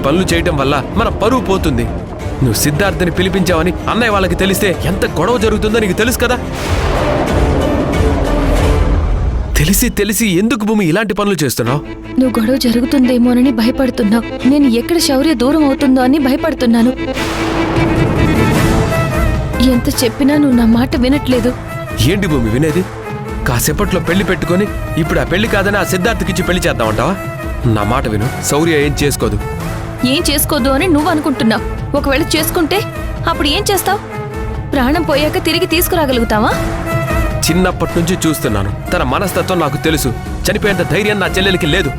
పనులు చేయటం వల్ల మన పరువు పోతుంది. నువ్వు సిద్ధార్థని పిలిపించావని అన్నయ్య వాళ్ళకి తెలిస్తే ఎంత గొడవ జరుగుతుందో నీకు తెలుసు కదా. తెలిసి తెలిసి ఎందుకు భూమి ఇలాంటి పనులు చేస్తున్నావు? నువ్వు గొడవ జరుగుతుందేమోనని భయపడుతున్నావు. నేను ఎక్కడ శౌర్య దూరం అవుతుందో అని భయపడుతున్నాను. ఎంత చెప్పినా నువ్వు నా మాట వినట్లేదు. ఏంటి భూమి వినేది? కాసేపట్లో పెళ్లి పెట్టుకొని ఇప్పుడు ఆ పెళ్లి కాదని ఆ సిద్ధార్థకిచ్చి పెళ్లి చేద్దామంటావా? నా మాట విను, శౌర్య ఏం చేసుకోదు. ఏం చేసుకోదు అని నువ్వు అనుకుంటున్నావు. ఒకవేళ చేసుకుంటే అప్పుడు ఏం చేస్తావు? ప్రాణం పోయాక తిరిగి తీసుకురాగలుగుతావా? చిన్నప్పటి నుంచి చూస్తున్నాను. తన మనస్తత్వం నాకు తెలుసు. చనిపోయేంత ధైర్యం నా చెల్లెలికి లేదు.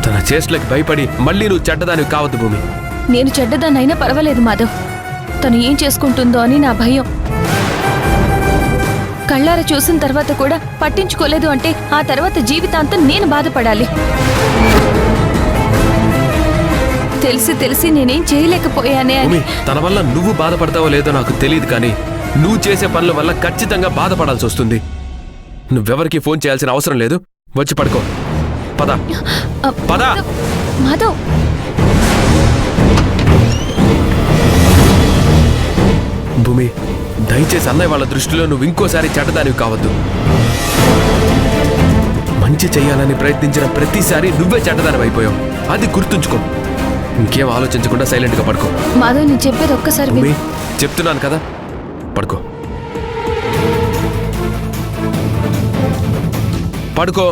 తన చేష్టలకి భయపడి మళ్ళీ నువ్వు చెడ్డదానివి కావద్దు భూమి. నేను చెడ్డదాన్నైనా పర్వాలేదు మాధవ్. తను ఏం చేసుకుంటుందో అని నా భయం. కళ్ళారా చూసిన తర్వాత కూడా పట్టించుకోలేదు అంటే ఆ తర్వాత జీవితాంతం నేను బాధపడాలి. తెలిసి తెలిసి నేనేం చేయలేకపోయానే అని. తన వల్ల నువ్వు బాధపడతావో లేదో నాకు తెలియదు, కానీ నువ్వు చేసే పనుల వల్ల ఖచ్చితంగా బాధపడాల్సి వస్తుంది. నువ్వెవరికి ఫోన్ చేయాల్సిన అవసరం లేదు. వచ్చి పడుకో. పద పద. మాధవ్, భూమి, దయచేసి అన్నయ్య వాళ్ళ దృష్టిలో నువ్వు ఇంకోసారి చెడ్డదానివి కావద్దు. మంచి చెయ్యాలని ప్రయత్నించిన ప్రతిసారి నువ్వే చెడ్డదానివి అయిపోయావు. అది గుర్తుంచుకో. ఇంకేం ఆలోచించకుండా సైలెంట్గా పడుకో. మాధవ్, నేను చెప్పేది ఒక్కసారి భూమి, చెప్తున్నాను కదా, పడుకో. పడుకో.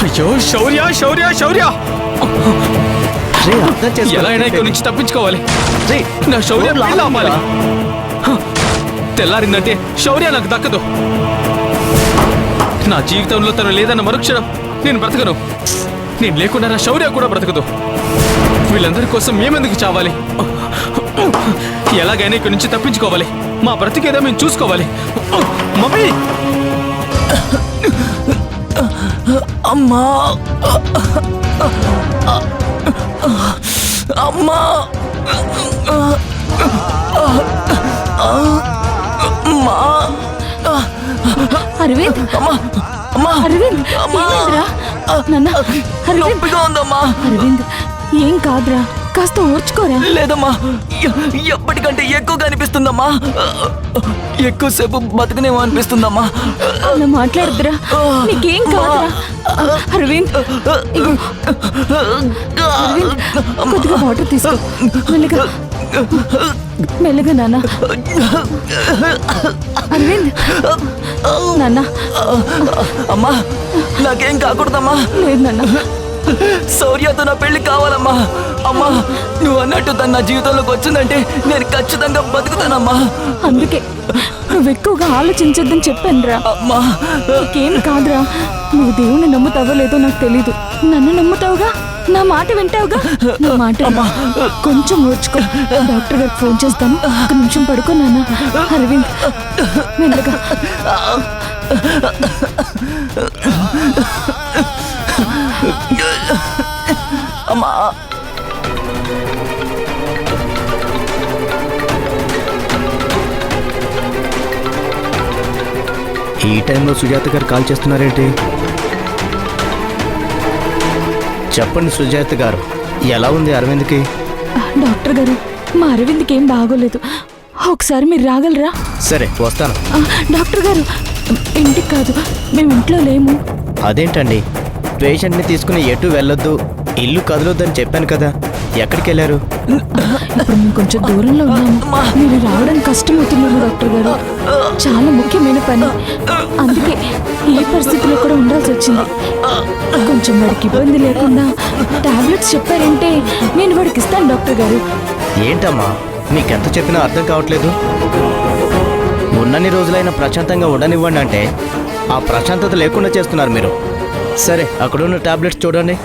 అయ్యో శౌర్య, శౌర్య, శౌర్య! ఎలా అయినా ఇక్కడి నుంచి తప్పించుకోవాలి. నా శౌర్య ఆపాలి. తెల్లారిందంటే శౌర్య నాకు దక్కదు. నా జీవితంలో తను లేదన్న మరుక్షణం నేను బ్రతకను. నేను లేకుండా నా శౌర్య కూడా బ్రతకదు. వీళ్ళందరి కోసం మేమెందుకు చావాలి? ఎలాగైనా ఇక్కడి నుంచి తప్పించుకోవాలి. మా బ్రతికేదో మేము చూసుకోవాలి. మమ్మీ! అమ్మా! అమ్మా! అరవింద్, అరవింద్, ఏమైందిరా? నాన్న, నొప్పిగా ఉందమ్మా. అరవింద్, ఏం కాదురా, కాస్త ఓర్చుకోరా. లేదమ్మా, ఎప్పటికంటే ఎక్కువగా అనిపిస్తుందమ్మా. ఎక్కువసేపు బతకనేమో అనిపిస్తుందమ్మా. అలా మాట్లాడుతురా, నీకేం కాదురా. అరవింద్, అరవింద్, కొద్దిగా వాటర్ తీసుకో. మెల్లగా మెల్లగా నాన్న. అరవింద్, నాన్న. అమ్మా, నాకేం కాకూడదమ్మా. లేదు నాన్న, శౌర్యతో నా పెళ్లి కావాలమ్మా. అమ్మా, నువ్వు అన్నట్టు తన నా జీవితంలోకి వచ్చిందంటే నేను ఖచ్చితంగా బతుకుతానమ్మా. అందుకే నువ్వు ఎక్కువగా ఆలోచించొద్దని చెప్పానురా. అమ్మా, నీకేం కాదురా. నువ్వు దేవుణ్ణి నమ్ముతావో లేదో నాకు తెలీదు. నన్ను నమ్ముతావుగా, నా మాట వింటావుగా. నా మాట కొంచెం ఓర్చుకో. డాక్టర్ గారికి ఫోన్ చేస్తాను. ఒక నిమిషం పడుకో నాన్న. అరవింద్, మెల్లగా. అమ్మా, ఈ టైంలో సుజాత గారు కాల్ చేస్తున్నారేంటి? చెప్పండి సుజాత గారు, ఎలా ఉంది అరవింద్కి? డాక్టర్ గారు, మా అరవింద్కి ఏం బాగోలేదు. ఒకసారి మీరు రాగలరా? సరే వస్తాను. డాక్టర్ గారు, ఇంటికి కాదు, మేము ఇంట్లో లేము. అదేంటండి, పేషెంట్ని తీసుకుని ఎటు వెళ్ళొద్దు, ఇల్లు కదలొద్దని చెప్పాను కదా, ఎక్కడికి వెళ్ళారు? ఇప్పుడు మేము కొంచెం దూరంలో ఉన్నాము. మీరు రావడం కష్టమవుతున్నాము డాక్టర్ గారు. చాలా ముఖ్యమైన పని, అందుకే ఏ పరిస్థితిలో కూడా ఉండాల్సి వచ్చింది. కొంచెం వాడికి ఇబ్బంది లేకుండా టాబ్లెట్స్ చెప్పారంటే నేను వాడికి ఇస్తాను డాక్టర్ గారు. ఏంటమ్మా, మీకెంత చెప్పినా అర్థం కావట్లేదు. ఉన్నన్ని రోజులైనా ప్రశాంతంగా ఉండనివ్వండి అంటే ఆ ప్రశాంతత లేకుండా చేస్తున్నారు మీరు. సరే, అక్కడున్న టాబ్లెట్స్ చూడండి.